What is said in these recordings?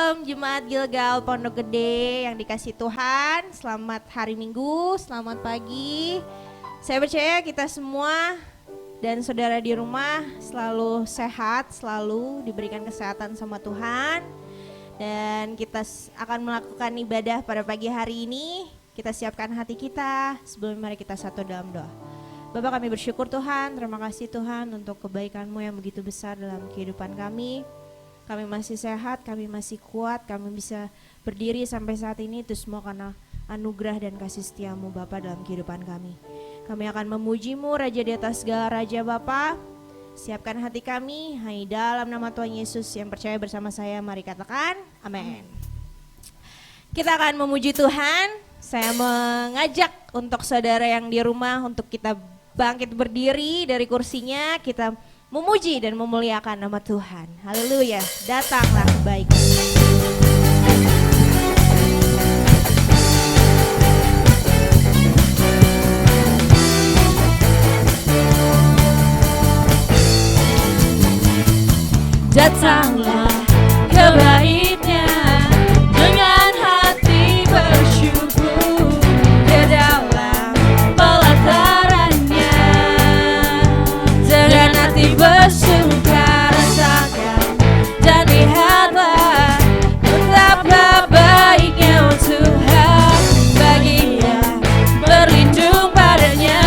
Shalom Jemaat Gilgal Pondok Gede yang dikasih Tuhan. Selamat hari Minggu, selamat pagi. Saya percaya kita semua dan saudara di rumah selalu sehat, selalu diberikan kesehatan sama Tuhan. Dan kita akan melakukan ibadah pada pagi hari ini. Kita siapkan hati kita, sebelum mari kita satu dalam doa. Bapak, kami bersyukur Tuhan, terima kasih Tuhan untuk kebaikan-Mu yang begitu besar dalam kehidupan kami. Kami masih sehat, kami masih kuat, kami bisa berdiri sampai saat ini, itu semua karena anugerah dan kasih setia-Mu Bapa dalam kehidupan kami. Kami akan memuji-Mu, Raja di atas segala Raja Bapa. Siapkan hati kami, hanya dalam nama Tuhan Yesus yang percaya bersama saya, mari katakan amin. Kita akan memuji Tuhan. Saya mengajak untuk saudara yang di rumah untuk kita bangkit berdiri dari kursinya, kita memuji dan memuliakan nama Tuhan. Haleluya, datanglah baik. Datanglah ke bait-Nya dengan hati bersyukur ke dalam pelataran-Nya, dengan hati bersuka rasakan dan lihatlah betapa baiknya Tuhan, baginya berlindung padanya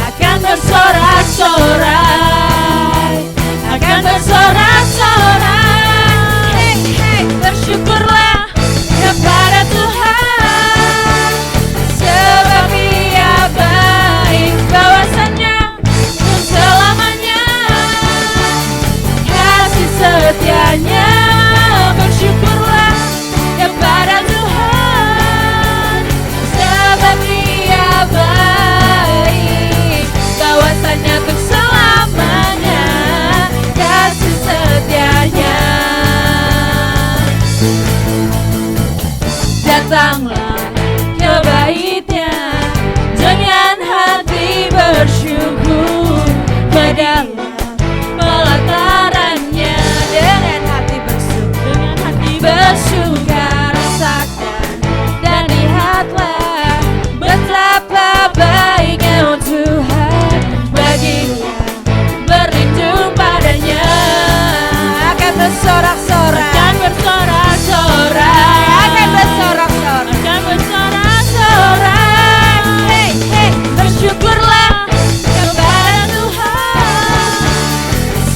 akan bersorak-sorai, akan bersorak-sorai. Hey, hey, bersyukurlah kepada Tuhan, sebab Dia baik, bahwasannya untuk selamanya kasih setianya. Bersyukurlah kepada Tuhan, sebab Dia baik, bahwasannya untuk selamanya kasih setianya. Datanglah ke bait-Nya dengan hati bersyukur ke dalam pelataran-Nya, dengan hati bersuka rasakan dan lihatlah betapa baiknya Tuhan, baginya berlindung padanya akan bersorak-sorai, akan bersorak-sorai, akan bersorak-sorai, akan bersorak-sorai. Hey, hey, bersyukurlah kepada Tuhan,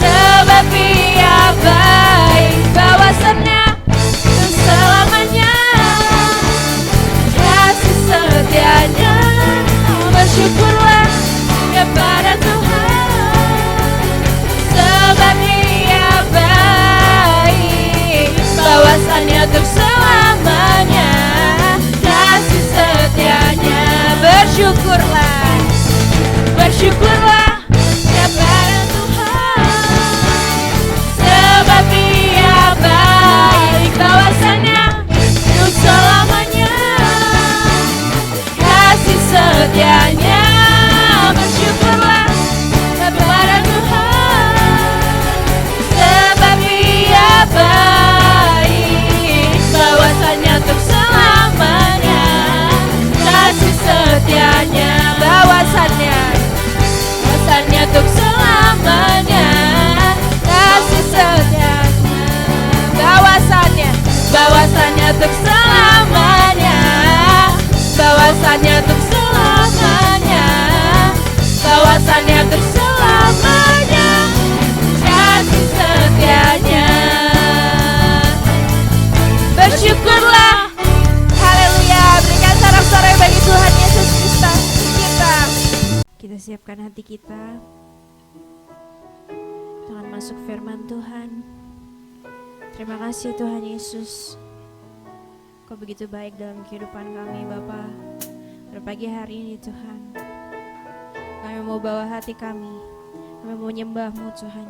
sebab Dia baik, bahwasannya untuk selamanya kasih setianya. Bersyukurlah kepada Tuhan, sebab Dia baik, bahwasannya untuk selamanya kasih setianya. Bersyukurlah, bersyukurlah kepada Tuhan, sebab Dia baik, bahwasannya untuk selamanya kasih setianya. Bersyukurlah kepada Tuhan, sebab Dia baik, bahwasannya untuk selamanya kasih setianya. Bahwasannya untuk selamanya kasih setianya. Bahwasannya untuk selamanya, bahwasannya untuk selamanya, bahwasannya untuk selamanya kasih setianya. Bersyukurlah, haleluya, berikan sorak-sorai bagi Tuhan Yesus Kristus Kita siapkan hati kita. Kita akan masuk firman Tuhan. Terima kasih Tuhan Yesus. Kau begitu baik dalam kehidupan kami Bapa. Pada pagi hari ini Tuhan, kami mau bawa hati kami. Kami mau menyembah-Mu Tuhan.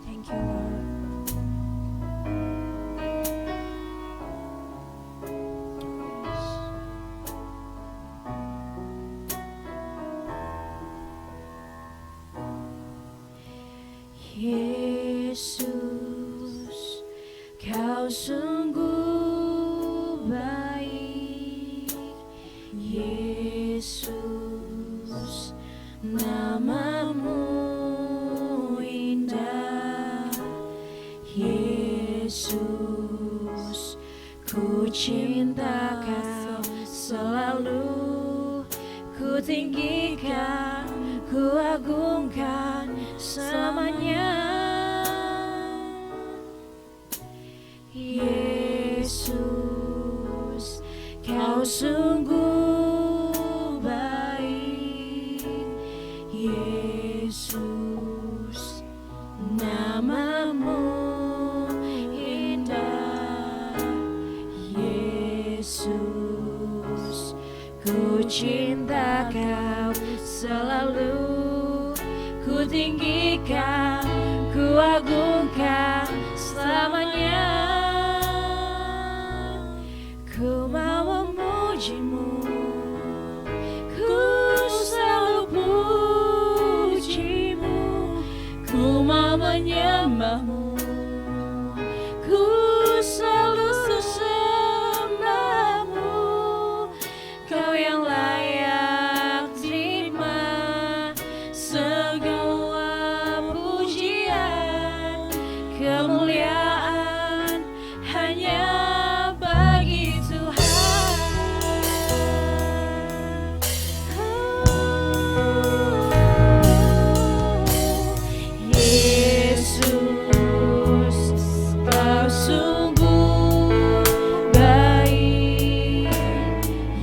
Thank you Lord. Yesus. Yesus, Kau sungguh baik. Yesus, namamu indah. Yesus, ku cinta Kau selalu, ku tinggikan, ku agungkan selamanya. Yesus, Kau sungguh baik. Yesus, namamu indah. Yesus, ku cinta Kau selalu, ku tinggikan, ku agungkan selamanya. Ku mau memuji-Mu, ku selalu puji-Mu, ku mau menyembah-Mu, ku selalu sembah-Mu. Kau yang layak terima segala pujian, kemuliaan hanya bagi Tuhan. Yesus, Kau sungguh baik.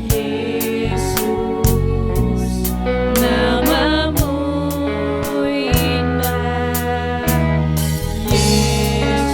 Yesus, namamu indah. Yesus,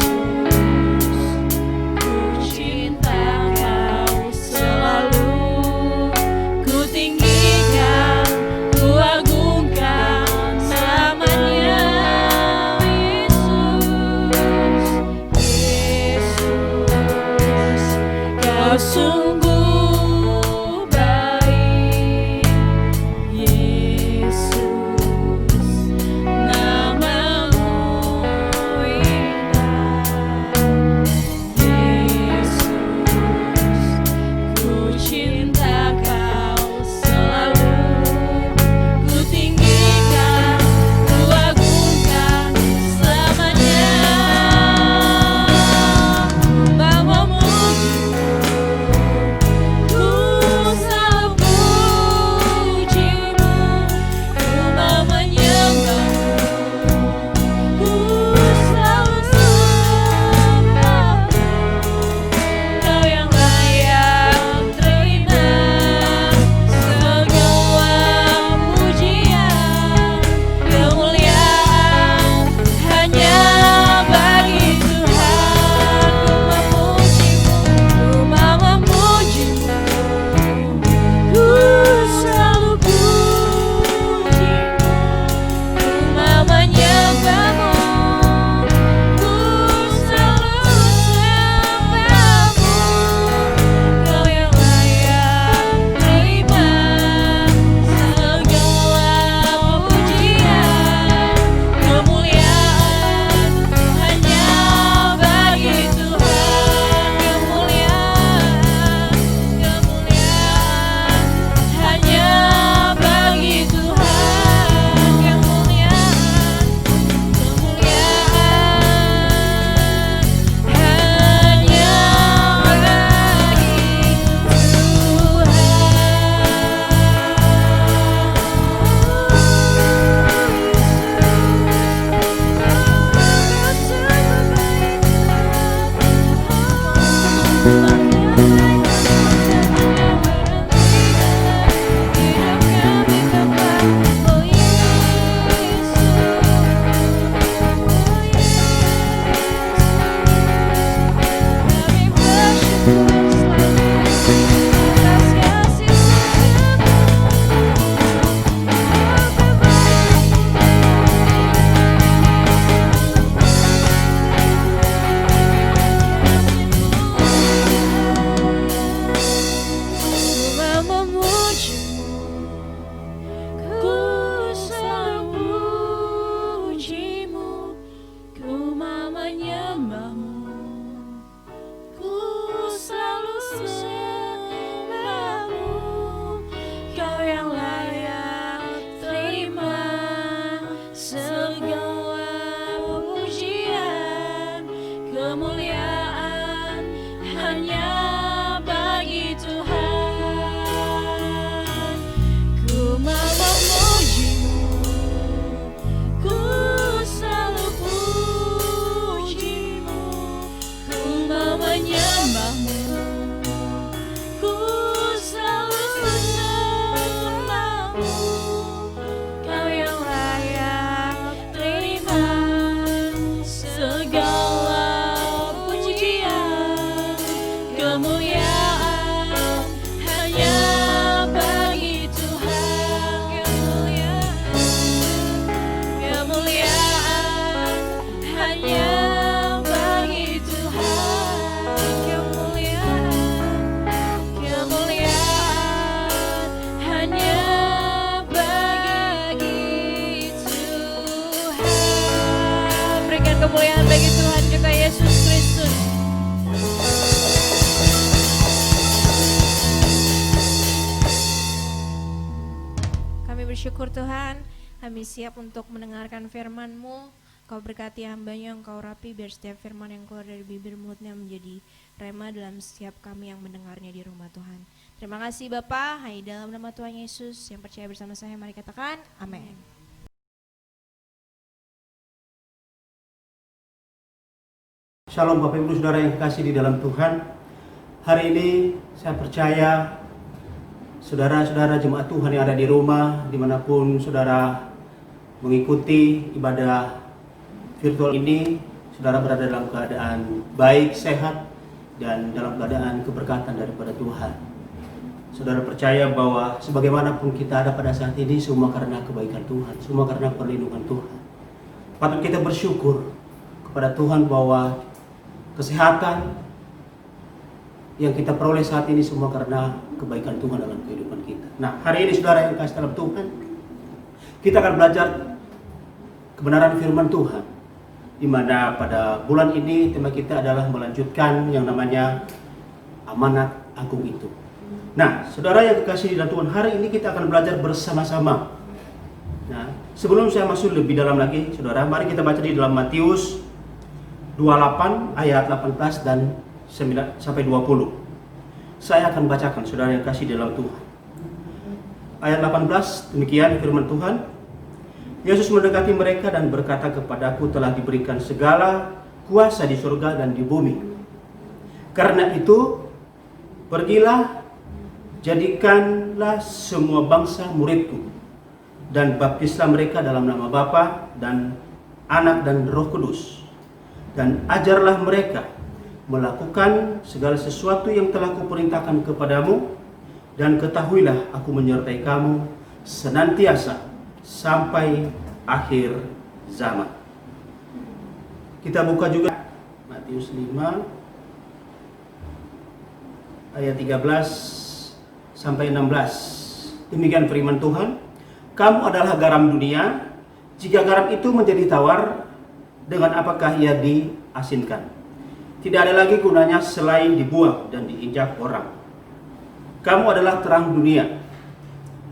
kemuliaan bagi Tuhan juga Yesus Kristus. Kami bersyukur Tuhan, kami siap untuk mendengarkan firman-Mu. Kau berkati hamba-Nya, Engkau rapi biar setiap firman yang keluar dari bibir mulutnya menjadi rema dalam setiap kami yang mendengarnya di rumah Tuhan. Terima kasih Bapa, hanya dalam nama Tuhan Yesus yang percaya bersama saya, mari katakan amin. Shalom Bapak Ibu Saudara yang kasih di dalam Tuhan. Hari ini saya percaya saudara-saudara jemaat Tuhan yang ada di rumah, dimanapun saudara mengikuti ibadah virtual ini, saudara berada dalam keadaan baik, sehat, dan dalam keadaan keberkatan daripada Tuhan. Saudara percaya bahwa sebagaimanapun kita ada pada saat ini, semua karena kebaikan Tuhan, semua karena perlindungan Tuhan. Patut kita bersyukur kepada Tuhan bahwa kesehatan yang kita peroleh saat ini semua karena kebaikan Tuhan dalam kehidupan kita. Nah, hari ini saudara yang kasih dalam Tuhan, kita akan belajar kebenaran firman Tuhan, di mana pada bulan ini tema kita adalah melanjutkan yang namanya amanat agung itu. Nah, saudara yang kekasih di dalam Tuhan, hari ini kita akan belajar bersama-sama. Nah, sebelum saya masuk lebih dalam lagi, saudara, mari kita baca di dalam Matius 28 ayat 18 dan 9 sampai 20. Saya akan bacakan, saudara yang kasih di dalam Tuhan. Ayat 18, demikian firman Tuhan. Yesus mendekati mereka dan berkata, kepadaku telah diberikan segala kuasa di surga dan di bumi. Karena itu, pergilah, jadikanlah semua bangsa muridku, dan baptislah mereka dalam nama Bapa dan Anak dan Roh Kudus, dan ajarlah mereka melakukan segala sesuatu yang telah kuperintahkan kepadamu, dan ketahuilah aku menyertai kamu senantiasa sampai akhir zaman. Kita buka juga Matius 5 ayat 13 sampai 16. Demikian firman Tuhan. Kamu adalah garam dunia. Jika garam itu menjadi tawar, dengan apakah ia diasinkan? Tidak ada lagi gunanya selain dibuang dan diinjak orang. Kamu adalah terang dunia.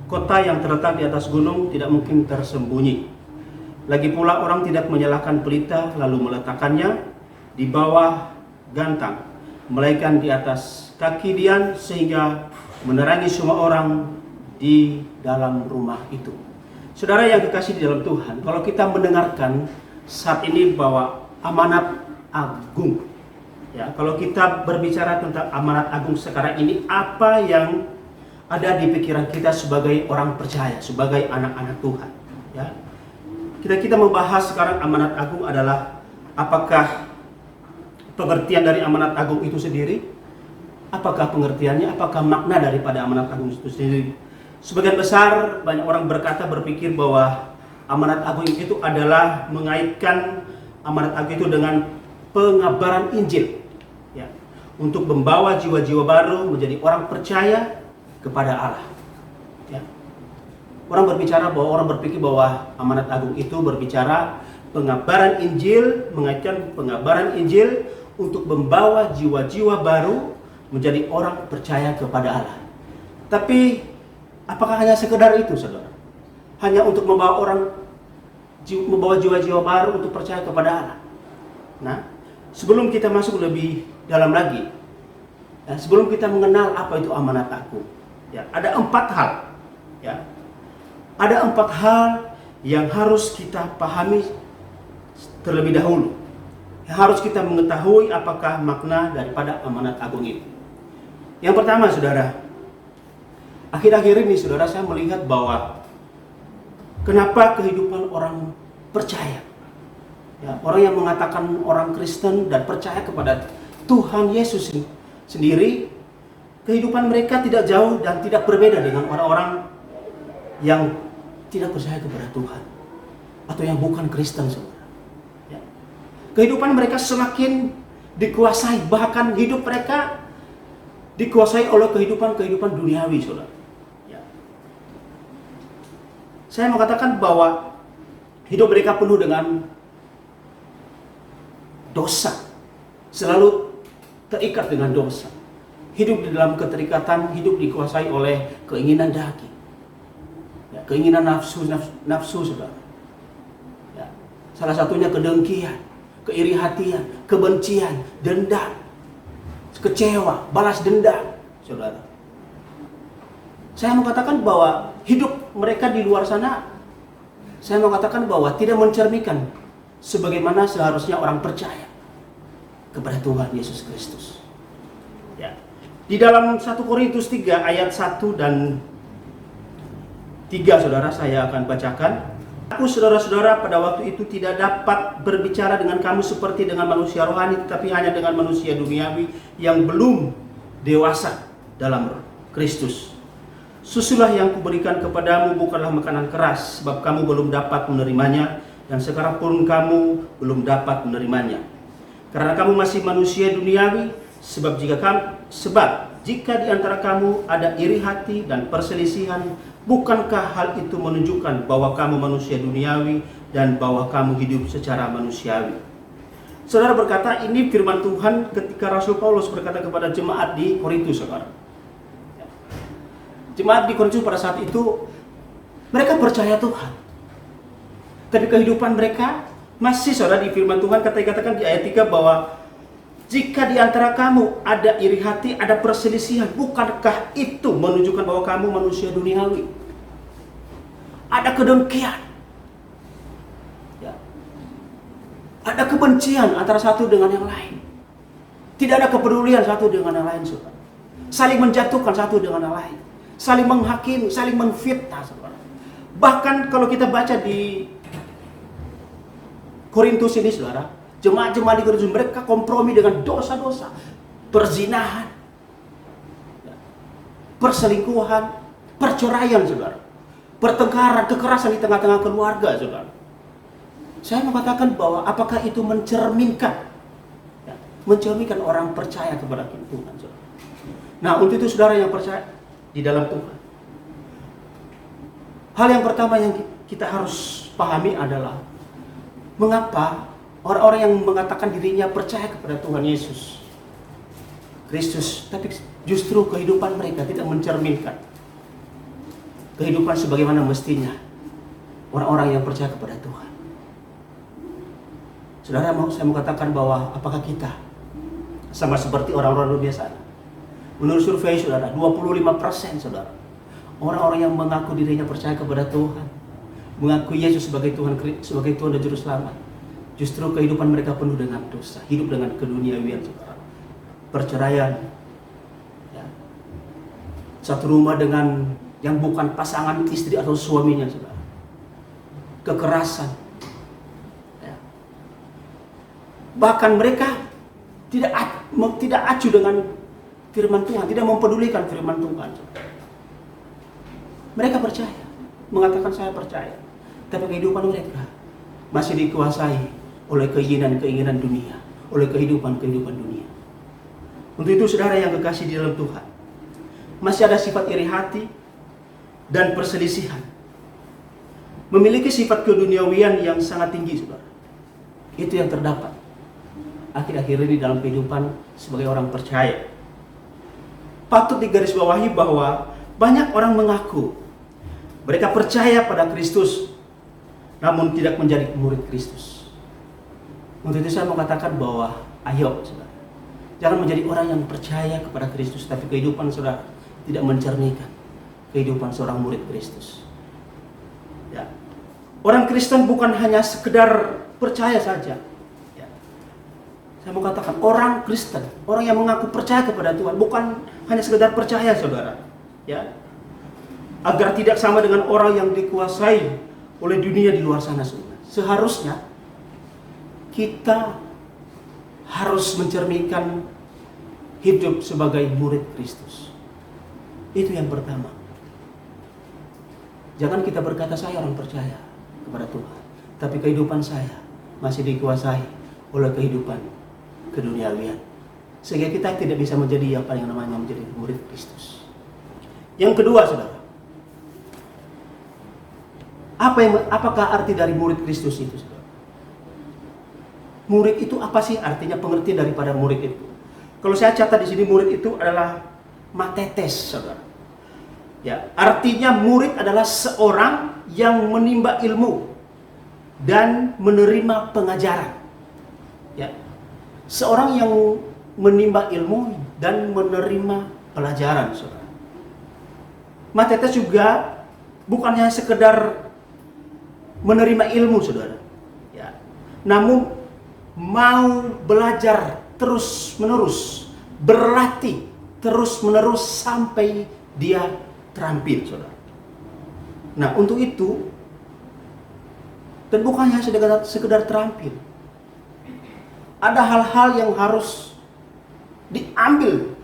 Kota yang terletak di atas gunung tidak mungkin tersembunyi. Lagi pula orang tidak menyalakan pelita lalu meletakkannya di bawah gantang, melainkan di atas kaki dian sehingga menerangi semua orang di dalam rumah itu. Saudara yang kekasih di dalam Tuhan, kalau kita mendengarkan saat ini bahwa amanat agung, ya, kalau kita berbicara tentang amanat agung sekarang ini, apa yang ada di pikiran kita sebagai orang percaya, sebagai anak-anak Tuhan, ya. Kita membahas sekarang amanat agung adalah apakah pengertian dari amanat agung itu sendiri, apakah pengertiannya, apakah makna daripada amanat agung itu sendiri. Sebagian besar banyak orang berpikir bahwa amanat agung itu adalah mengaitkan amanat agung itu dengan pengabaran Injil, ya, untuk membawa jiwa-jiwa baru menjadi orang percaya kepada Allah, ya. Orang berpikir bahwa amanat agung itu berbicara pengabaran Injil, mengaitkan pengabaran Injil untuk membawa jiwa-jiwa baru menjadi orang percaya kepada Allah. Tapi apakah hanya sekedar itu, saudara? Hanya untuk membawa jiwa-jiwa baru untuk percaya kepada Allah? Nah, sebelum kita masuk lebih dalam lagi, ya, sebelum kita mengenal apa itu amanat agung, ya, ada 4 hal, ya. Ada 4 hal yang harus kita pahami terlebih dahulu. Yang harus kita mengetahui apakah makna daripada amanat agung itu. Yang pertama, saudara, akhir-akhir ini saudara saya melihat bahwa kenapa kehidupan orang percaya, ya, orang yang mengatakan orang Kristen dan percaya kepada Tuhan Yesus sendiri, kehidupan mereka tidak jauh dan tidak berbeda dengan orang-orang yang tidak percaya kepada Tuhan atau yang bukan Kristen, saudara. Ya. Kehidupan mereka semakin dikuasai, bahkan hidup mereka dikuasai oleh kehidupan duniawi, saudara. Ya. Saya mengatakan bahwa hidup mereka penuh dengan dosa, selalu terikat dengan dosa. Hidup di dalam keterikatan, hidup dikuasai oleh keinginan daging, ya, keinginan nafsu, saudara. Ya, salah satunya kedengkian, keiri hatian, kebencian, dendam, kecewa, balas dendam, saudara. Saya mau katakan bahwa hidup mereka di luar sana, saya mau katakan bahwa tidak mencerminkan sebagaimana seharusnya orang percaya kepada Tuhan Yesus Kristus. Ya. Di dalam 1 Korintus 3 ayat 1 dan 3, saudara, saya akan bacakan. Aku, saudara-saudara, pada waktu itu tidak dapat berbicara dengan kamu seperti dengan manusia rohani, tetapi hanya dengan manusia duniawi yang belum dewasa dalam Kristus. Susulah yang kuberikan kepadamu bukanlah makanan keras, sebab kamu belum dapat menerimanya, dan sekarang pun kamu belum dapat menerimanya. Karena kamu masih manusia duniawi, sebab jika di antara kamu ada iri hati dan perselisihan, bukankah hal itu menunjukkan bahwa kamu manusia duniawi dan bahwa kamu hidup secara manusiawi? Saudara berkata, ini firman Tuhan ketika Rasul Paulus berkata kepada jemaat di Korintus, saudara. Jemaat di Korintus pada saat itu mereka percaya Tuhan, tapi kehidupan mereka masih, saudara, di firman Tuhan katakan di ayat 3 bahwa jika di antara kamu ada iri hati, ada perselisihan, bukankah itu menunjukkan bahwa kamu manusia duniawi? Ada kedengkian, ya. Ada kebencian antara satu dengan yang lain. Tidak ada kepedulian satu dengan yang lain, saudara. Saling menjatuhkan satu dengan yang lain, saling menghakimi, saling menfitnah, saudara. Bahkan kalau kita baca di Korintus ini, saudara, jemaat-jemaat di Korintus mereka kompromi dengan dosa-dosa, perzinahan, perselingkuhan, perceraian, saudara, pertengkaran, kekerasan di tengah-tengah keluarga, saudara. Saya mengatakan bahwa apakah itu mencerminkan orang percaya kepada Tuhan, saudara? Nah, untuk itu, saudara yang percaya di dalam Tuhan, hal yang pertama yang kita harus pahami adalah mengapa orang-orang yang mengatakan dirinya percaya kepada Tuhan Yesus Kristus, tapi justru kehidupan mereka tidak mencerminkan kehidupan sebagaimana mestinya orang-orang yang percaya kepada Tuhan. Saudara, saya mau katakan bahwa apakah kita sama seperti orang-orang luar biasa? Menurut survei, saudara, 25%, saudara, orang-orang yang mengaku dirinya percaya kepada Tuhan, mengaku Yesus sebagai Tuhan dan Juru Selamat, justru kehidupan mereka penuh dengan dosa, hidup dengan keduniawian, saudara. Perceraian, ya. Satu rumah dengan yang bukan pasangan istri atau suaminya, saudara. Kekerasan, ya. Bahkan mereka tidak acuh dengan firman Tuhan, tidak mempedulikan firman Tuhan, saudara. Mereka percaya, mengatakan saya percaya, tapi kehidupan mereka masih dikuasai oleh keinginan-keinginan dunia, oleh kehidupan-kehidupan dunia. Untuk itu, saudara yang kekasih di dalam Tuhan, masih ada sifat iri hati dan perselisihan, memiliki sifat keduniawian yang sangat tinggi, saudara. Itu yang terdapat akhir-akhir ini dalam kehidupan sebagai orang percaya. Patut digarisbawahi bahwa banyak orang mengaku mereka percaya pada Kristus, namun tidak menjadi murid Kristus. Untuk itu saya mau katakan bahwa ayo, saudara, jangan menjadi orang yang percaya kepada Kristus, tapi kehidupan saudara tidak mencerminkan kehidupan seorang murid Kristus. Ya. Orang Kristen bukan hanya sekedar percaya saja. Ya. Saya mau katakan orang Kristen, orang yang mengaku percaya kepada Tuhan, bukan hanya sekedar percaya, saudara. Ya. Agar tidak sama dengan orang yang dikuasai oleh dunia di luar sana, saudara. Seharusnya kita harus mencerminkan hidup sebagai murid Kristus. Itu yang pertama. Jangan kita berkata saya orang percaya kepada Tuhan, tapi kehidupan saya masih dikuasai oleh kehidupan keduniawian, sehingga kita tidak bisa menjadi apa yang namanya menjadi murid Kristus. Yang kedua, saudara, apakah arti dari murid Kristus itu, saudara? Murid itu apa sih artinya, pengertian daripada murid itu? Kalau saya catat di sini, murid itu adalah matetes, saudara. Ya, artinya murid adalah seorang yang menimba ilmu dan menerima pengajaran. Ya, seorang yang menimba ilmu dan menerima pelajaran, saudara. Matetes juga bukannya sekedar menerima ilmu, saudara. Ya, namun mau belajar terus-menerus, berlatih terus-menerus sampai dia terampil, saudara. Nah, untuk itu, dan bukannya sekedar terampil, ada hal-hal yang harus diambil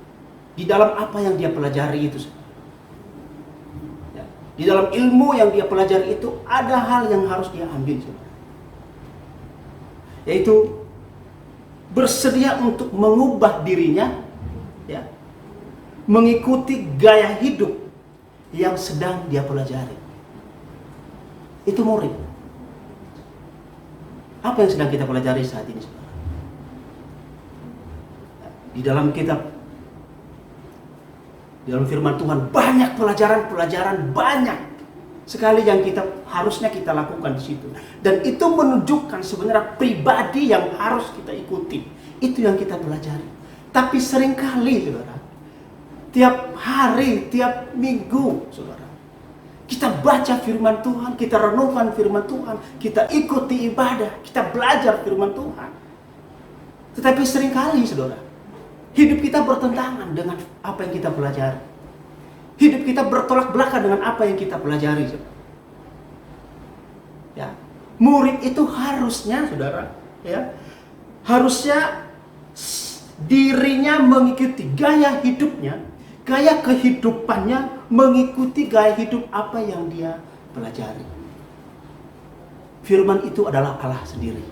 di dalam apa yang dia pelajari itu. Ya, di dalam ilmu yang dia pelajari itu ada hal yang harus dia ambil, saudara. Yaitu bersedia untuk mengubah dirinya, ya, mengikuti gaya hidup yang sedang dia pelajari. Itu murid. Apa yang sedang kita pelajari saat ini, saudara? Di dalam kitab, di dalam firman Tuhan banyak pelajaran-pelajaran, banyak sekali yang harusnya kita lakukan di situ. Dan itu menunjukkan sebenarnya pribadi yang harus kita ikuti. Itu yang kita pelajari. Tapi seringkali, saudara, tiap hari, tiap minggu, saudara, kita baca firman Tuhan, kita renungkan firman Tuhan, kita ikuti ibadah, kita belajar firman Tuhan. Tetapi seringkali, saudara, hidup kita bertentangan dengan apa yang kita pelajari. Hidup kita bertolak belakang dengan apa yang kita pelajari, saudara. Ya, murid itu harusnya, saudara, ya, harusnya dirinya mengikuti gaya hidupnya, gaya kehidupannya mengikuti gaya hidup apa yang dia pelajari. Firman itu adalah Allah sendiri.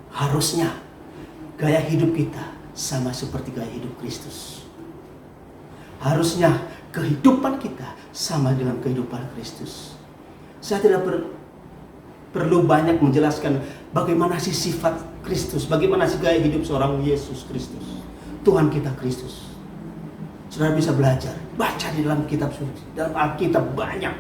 Harusnya gaya hidup kita sama seperti gaya hidup Kristus. Harusnya kehidupan kita sama dengan kehidupan Kristus. Saya tidak perlu banyak menjelaskan bagaimana sih sifat Kristus, bagaimana sih gaya hidup seorang Yesus Kristus, Tuhan kita Kristus. Saudara bisa belajar, baca di dalam kitab suci, dalam Alkitab banyak.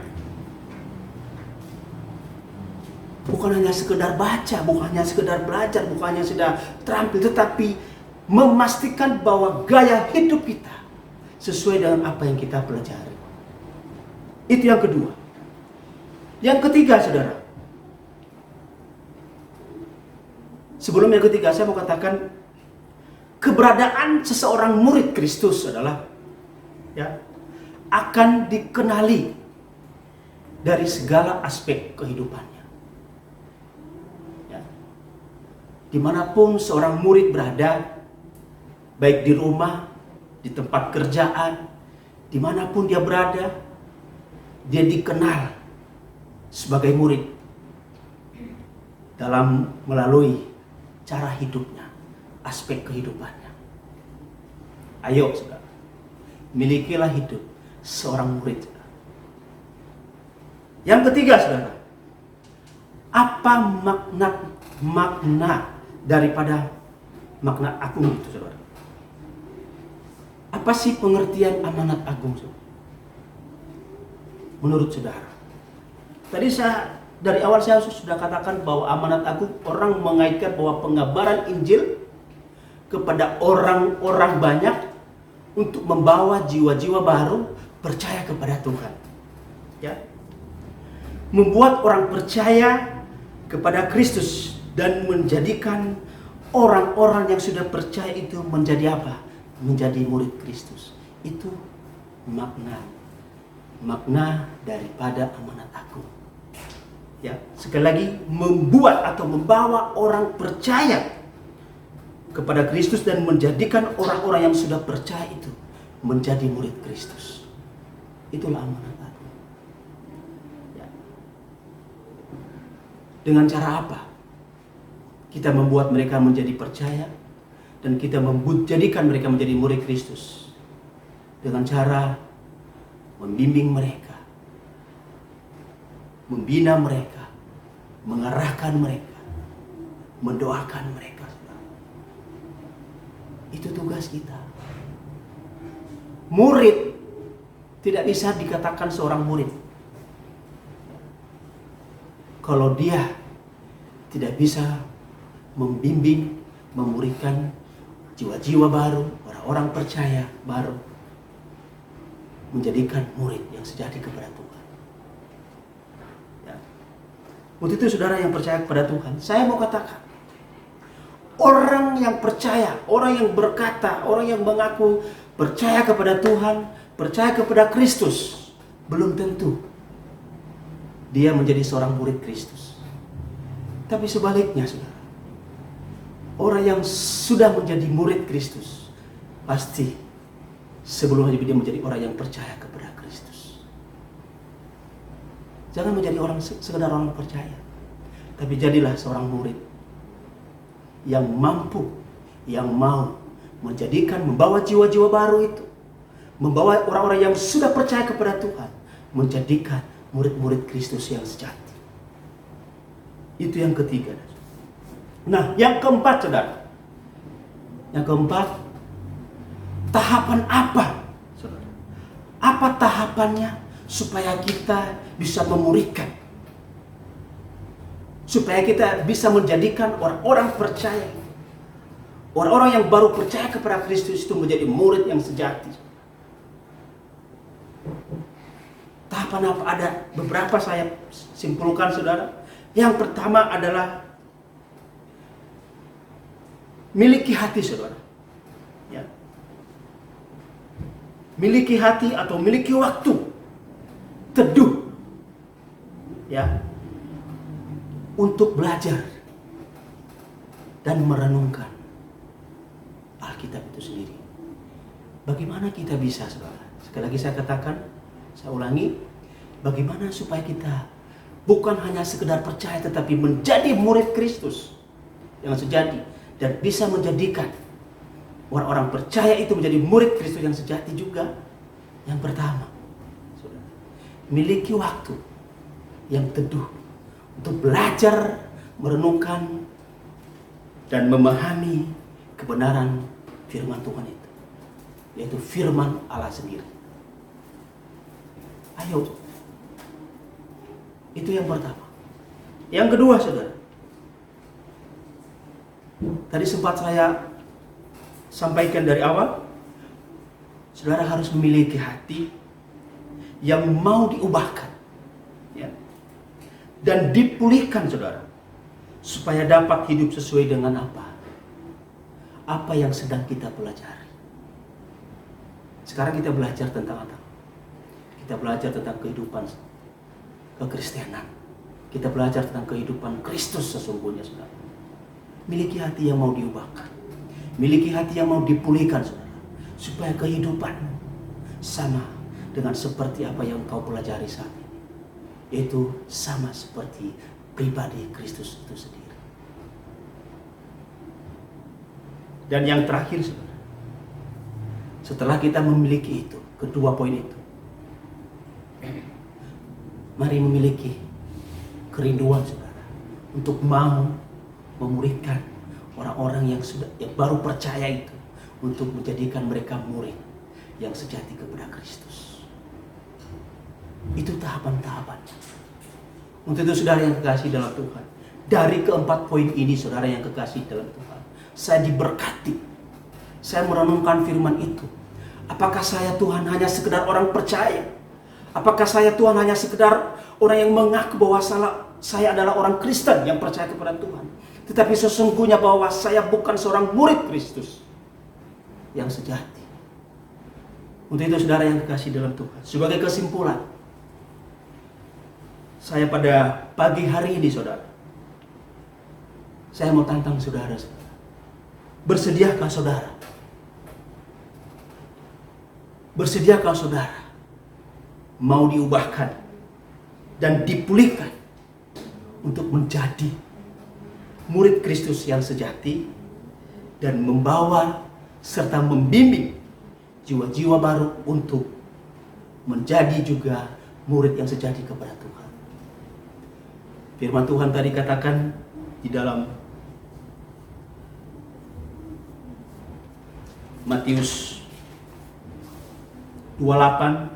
Bukan hanya sekedar baca, bukan hanya sekedar belajar, bukan hanya sekedar terampil, tetapi memastikan bahwa gaya hidup kita sesuai dengan apa yang kita pelajari. Itu yang kedua. Yang ketiga, saudara. Sebelum yang ketiga, saya mau katakan keberadaan seseorang murid Kristus adalah, ya, akan dikenali dari segala aspek kehidupannya. Ya. Dimanapun seorang murid berada, baik di rumah, di tempat kerjaan, dimanapun dia berada, dia dikenal sebagai murid dalam melalui cara hidupnya, aspek kehidupannya. Ayo, saudara, milikilah hidup seorang murid. Yang ketiga, saudara, apa makna daripada makna agung itu, saudara? Apa sih pengertian amanat agung, saudara? Menurut saudara, tadi dari awal saya sudah katakan bahwa amanat agung, orang mengaitkan bahwa pengabaran Injil kepada orang-orang banyak untuk membawa jiwa-jiwa baru percaya kepada Tuhan. Ya. Membuat orang percaya kepada Kristus dan menjadikan orang-orang yang sudah percaya itu menjadi apa? Menjadi murid Kristus. Itu makna daripada amanat agung. Ya, sekali lagi, membuat atau membawa orang percaya kepada Kristus dan menjadikan orang-orang yang sudah percaya itu menjadi murid Kristus. Itulah amanat agung. Ya. Dengan cara apa kita membuat mereka menjadi percaya dan kita menjadikan mereka menjadi murid Kristus? Dengan cara membimbing mereka, membina mereka, mengarahkan mereka mendoakan mereka. Itu tugas kita. Murid tidak bisa dikatakan seorang murid kalau dia tidak bisa membimbing, memuridkan jiwa-jiwa baru, orang-orang percaya baru, menjadikan murid yang sejati kepada Tuhan. Ya. Untuk itu saudara yang percaya kepada Tuhan, saya mau katakan, orang yang percaya, orang yang berkata, orang yang mengaku percaya kepada Tuhan, percaya kepada Kristus, belum tentu dia menjadi seorang murid Kristus. Tapi sebaliknya saudara, orang yang sudah menjadi murid Kristus pasti sebelumnya dia menjadi orang yang percaya kepada Kristus. Jangan menjadi orang sekedar orang percaya, tapi jadilah seorang murid yang mampu, yang mau menjadikan, membawa jiwa-jiwa baru itu, membawa orang-orang yang sudah percaya kepada Tuhan, menjadikan murid-murid Kristus yang sejati. Itu yang ketiga. Nah, yang keempat saudara. Yang keempat, tahapan apa? Saudara? Apa tahapannya supaya kita bisa memuridkan? Supaya kita bisa menjadikan orang-orang percaya, orang-orang yang baru percaya kepada Kristus itu menjadi murid yang sejati. Tahapan apa? Ada beberapa saya simpulkan saudara. Yang pertama adalah miliki hati saudara. Ya. Miliki hati atau miliki waktu teduh. Ya. Untuk belajar dan merenungkan Alkitab itu sendiri. Bagaimana kita bisa saudara? Sekali lagi saya katakan, saya ulangi, bagaimana supaya kita bukan hanya sekedar percaya tetapi menjadi murid Kristus yang sejati dan bisa menjadikan orang-orang percaya itu menjadi murid Kristus yang sejati juga. Yang pertama, saudara, miliki waktu yang teduh untuk belajar, merenungkan dan memahami kebenaran firman Tuhan itu, yaitu firman Allah sendiri. Ayo, itu yang pertama. Yang kedua saudara, tadi sempat saya sampaikan dari awal, saudara harus memiliki hati yang mau diubahkan, ya, dan dipulihkan saudara, supaya dapat hidup sesuai dengan apa yang sedang kita pelajari. Sekarang kita belajar tentang apa? Kita belajar tentang kehidupan kekristenan. Kita belajar tentang kehidupan Kristus sesungguhnya saudara. Miliki hati yang mau diubahkan, miliki hati yang mau dipulihkan saudara, supaya kehidupan sama dengan seperti apa yang kau pelajari saat ini, yaitu sama seperti pribadi Kristus itu sendiri. Dan yang terakhir saudara, setelah kita memiliki itu, kedua poin itu, mari memiliki kerinduan saudara untuk mau memuridkan orang-orang yang baru percaya itu, untuk menjadikan mereka murid yang sejati kepada Kristus. Itu tahapan-tahapannya. Untuk itu saudara yang kekasih dalam Tuhan, dari keempat poin ini saudara yang kekasih dalam Tuhan, saya diberkati. Saya merenungkan firman itu. Apakah saya Tuhan hanya sekedar orang percaya? Apakah saya Tuhan hanya sekedar orang yang mengaku bahwa saya adalah orang Kristen yang percaya kepada Tuhan, tetapi sesungguhnya bahwa saya bukan seorang murid Kristus yang sejati? Untuk itu saudara yang kekasih dalam Tuhan, sebagai kesimpulan, saya pada pagi hari ini saudara, saya mau tantang saudara. Bersediakah saudara? Bersediakah saudara mau diubahkan dan dipulihkan untuk menjadi murid Kristus yang sejati dan membawa serta membimbing jiwa-jiwa baru untuk menjadi juga murid yang sejati kepada Tuhan? Firman Tuhan tadi katakan di dalam Matius 28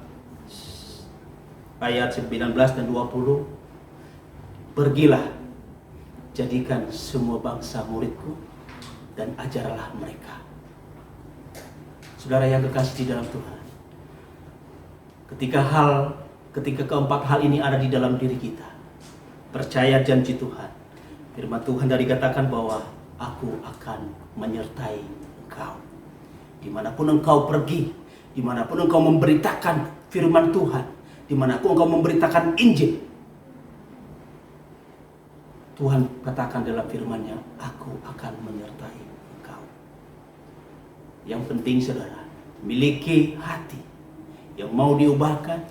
ayat 19 dan 20. Pergilah, jadikan semua bangsa muridku dan ajarlah mereka. Saudara yang kekasih di dalam Tuhan, ketika keempat hal ini ada di dalam diri kita, percaya janji Tuhan, firman Tuhan dari katakan bahwa aku akan menyertai engkau. Dimanapun engkau pergi, dimanapun engkau memberitakan firman Tuhan, dimanapun engkau memberitakan Injil, Tuhan katakan dalam firman-Nya, aku akan menyertai engkau. Yang penting saudara, miliki hati yang mau diubahkan,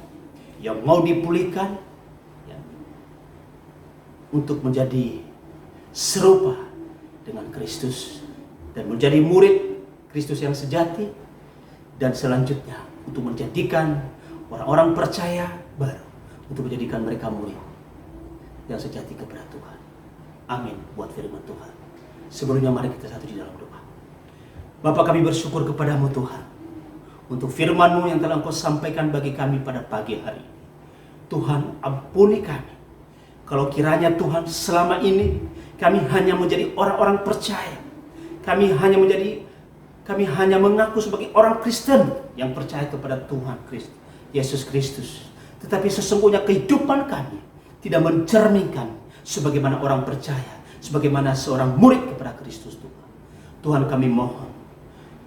yang mau dipulihkan, ya, untuk menjadi serupa dengan Kristus dan menjadi murid Kristus yang sejati, dan selanjutnya untuk menjadikan orang-orang percaya baru, untuk menjadikan mereka murid yang sejati kepada Tuhan. Amin buat firman Tuhan. Sebelumnya mari kita satu di dalam doa. Bapa, kami bersyukur kepadamu Tuhan untuk firman-Mu yang telah Engkau sampaikan bagi kami pada pagi hari ini. Tuhan, ampuni kami kalau kiranya Tuhan selama ini kami hanya menjadi orang-orang percaya. Kami hanya mengaku sebagai orang Kristen yang percaya kepada Tuhan Kristus, Yesus Kristus. Tetapi sesungguhnya kehidupan kami tidak mencerminkan sebagaimana orang percaya, sebagaimana seorang murid kepada Kristus Tuhan. Tuhan kami mohon,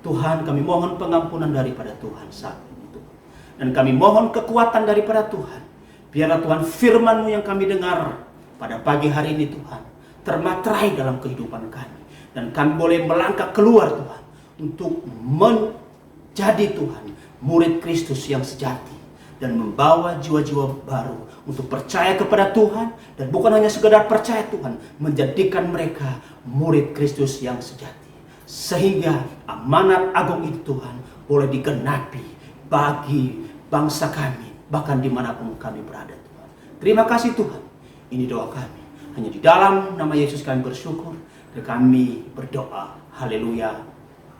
Tuhan kami mohon pengampunan daripada Tuhan saat ini Tuhan. Dan kami mohon kekuatan daripada Tuhan. Biarlah Tuhan firman-Mu yang kami dengar pada pagi hari ini Tuhan termaterai dalam kehidupan kami. Dan kami boleh melangkah keluar Tuhan untuk menjadi Tuhan murid Kristus yang sejati dan membawa jiwa-jiwa baru untuk percaya kepada Tuhan, dan bukan hanya sekedar percaya Tuhan, menjadikan mereka murid Kristus yang sejati, sehingga amanat agung itu Tuhan boleh digenapi bagi bangsa kami, bahkan dimanapun kami berada Tuhan. Terima kasih Tuhan, ini doa kami, hanya di dalam nama Yesus kami bersyukur dan kami berdoa. Haleluya,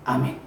amin.